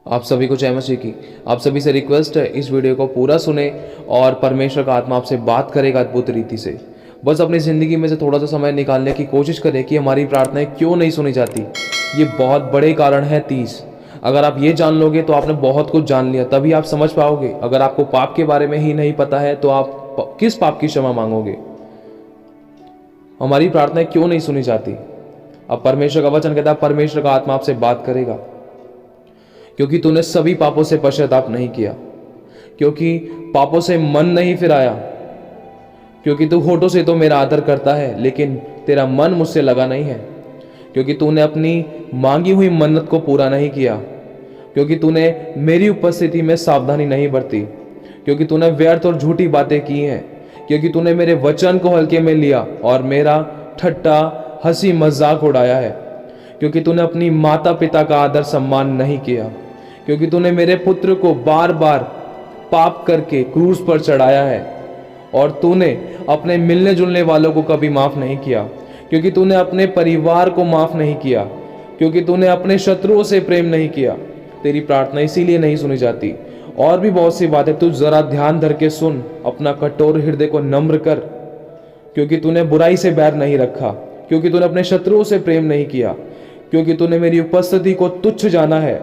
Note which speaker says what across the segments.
Speaker 1: आप सभी को जय मसीह की। आप सभी से रिक्वेस्ट है, इस वीडियो को पूरा सुने और परमेश्वर का आत्मा आपसे बात करेगा अद्भुत रीति से। बस अपनी ज़िंदगी में से थोड़ा सा समय निकालने की कोशिश करें कि हमारी प्रार्थनाएं क्यों नहीं सुनी जाती। ये बहुत बड़े कारण है 30। अगर आप ये जान लोगे तो आपने बहुत कुछ जान लिया, तभी आप समझ पाओगे। अगर आपको पाप के बारे में ही नहीं पता है तो आप किस पाप की क्षमा मांगोगे। हमारी प्रार्थनाएं क्यों नहीं सुनी जाती। अब परमेश्वर का वचन कहता है परमेश्वर का आत्मा आपसे बात करेगा, क्योंकि तूने सभी पापों से पश्चाताप नहीं किया, क्योंकि पापों से मन नहीं फिराया, क्योंकि तू होठों से तो मेरा आदर करता है लेकिन तेरा मन मुझसे लगा नहीं है, क्योंकि तूने अपनी मांगी हुई मन्नत को पूरा नहीं किया, क्योंकि तूने मेरी उपस्थिति में सावधानी नहीं बरती, क्योंकि तूने व्यर्थ और झूठी बातें की हैं, क्योंकि तूने मेरे वचन को हल्के में लिया और मेरा ठट्टा हंसी मजाक उड़ाया है, क्योंकि तूने अपनी माता पिता का आदर सम्मान नहीं किया, क्योंकि तूने मेरे पुत्र को बार बार पाप करके क्रूस पर चढ़ाया है, और तूने अपने मिलने जुलने वालों को कभी माफ नहीं किया, क्योंकि तूने अपने परिवार को माफ नहीं किया, क्योंकि तूने अपने शत्रुओं से प्रेम नहीं किया। तेरी प्रार्थना इसीलिए नहीं सुनी जाती। और भी बहुत सी बातें, तू जरा ध्यान धर के सुन, अपना कठोर हृदय को नम्र कर, क्योंकि तूने बुराई से बैर नहीं रखा, क्योंकि तूने अपने शत्रुओं से प्रेम नहीं किया, क्योंकि तूने मेरी उपस्थिति को तुच्छ जाना है,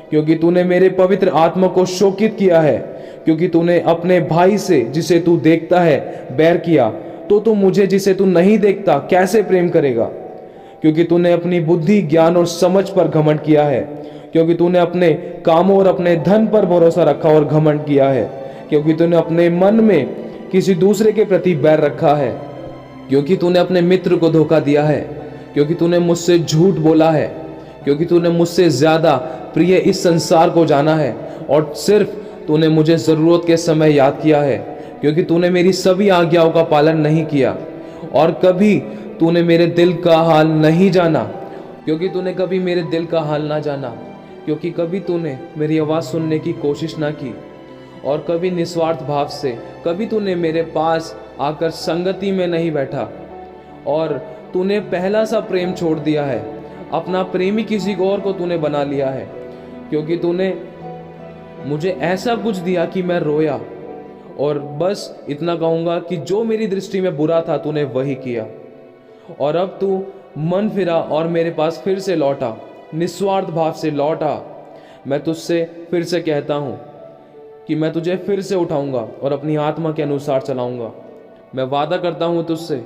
Speaker 1: क्योंकि तूने मेरे पवित्र आत्मा को शोकित किया है, क्योंकि तूने अपने भाई से जिसे तू देखता है बैर किया, तो तू मुझे जिसे तू नहीं देखता कैसे प्रेम करेगा, क्योंकि तूने अपनी बुद्धि ज्ञान और समझ पर घमंड किया है, क्योंकि तूने अपने कामों और अपने धन पर भरोसा रखा और घमंड किया है, क्योंकि तूने अपने मन में किसी दूसरे के प्रति बैर रखा है, क्योंकि तूने अपने मित्र को धोखा दिया है, क्योंकि तूने मुझसे झूठ बोला है, क्योंकि तूने मुझसे ज्यादा प्रिय इस संसार को जाना है, और सिर्फ तूने मुझे जरूरत के समय याद किया है, क्योंकि तूने मेरी सभी आज्ञाओं का पालन नहीं किया, और कभी तूने मेरे दिल का हाल नहीं जाना, क्योंकि तूने कभी मेरे दिल का हाल ना जाना, क्योंकि कभी तूने मेरी आवाज़ सुनने की कोशिश ना की, और कभी निस्वार्थ भाव से कभी तूने मेरे पास आकर संगति में नहीं बैठा, और तूने पहला सा प्रेम छोड़ दिया है, अपना प्रेमी किसी और को तूने बना लिया है, क्योंकि तूने मुझे ऐसा कुछ दिया कि मैं रोया। और बस इतना कहूँगा कि जो मेरी दृष्टि में बुरा था तूने वही किया, और अब तू मन फिरा और मेरे पास फिर से लौटा, निस्वार्थ भाव से लौटा। मैं तुझसे फिर से कहता हूँ कि मैं तुझे फिर से उठाऊंगा और अपनी आत्मा के अनुसार चलाऊंगा। मैं वादा करता हूँ तुझसे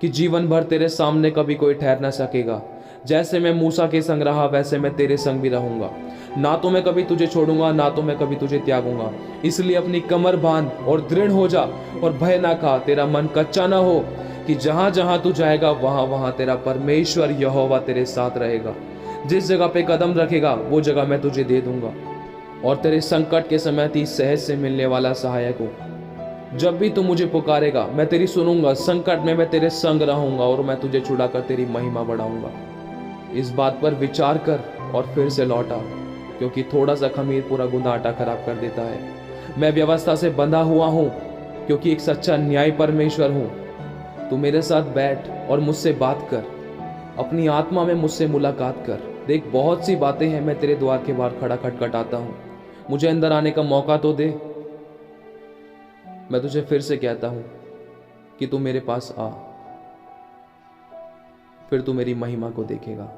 Speaker 1: कि जीवन भर तेरे सामने कभी कोई ठहर ना सकेगा। जैसे मैं मूसा के संग रहा वैसे मैं तेरे संग भी रहूंगा। ना तो मैं कभी तुझे छोड़ूंगा, ना तो मैं कभी तुझे त्यागूंगा। इसलिए अपनी कमर बांध और दृढ़ हो जा और भय ना खा। तेरा मन कच्चा ना हो कि जहां जहां तू जाएगा वहां वहां तेरा परमेश्वर यहोवा तेरे साथ रहेगा। जिस जगह पे कदम रखेगा वो जगह मैं तुझे दे दूंगा, और तेरे संकट के समय ती सहज से मिलने वाला सहायक हो। जब भी तू मुझे पुकारेगा मैं तेरी सुनूंगा, संकट में मैं तेरे संग रहूंगा, और मैं तुझे छुड़ाकर तेरी महिमा बढ़ाऊंगा। इस बात पर विचार कर और फिर से लौटा, क्योंकि थोड़ा सा खमीर पूरा गुंदा आटा खराब कर देता है। मैं व्यवस्था से बंधा हुआ हूँ, क्योंकि एक सच्चा न्याय परमेश्वर हूँ। तू मेरे साथ बैठ और मुझसे बात कर, अपनी आत्मा में मुझसे मुलाकात कर। देख, बहुत सी बातें हैं, मैं तेरे द्वार के बाहर खड़ा खटखटाता हूँ, मुझे अंदर आने का मौका तो दे। मैं तुझे फिर से कहता हूँ कि तू मेरे पास आ, फिर तू मेरी महिमा को देखेगा।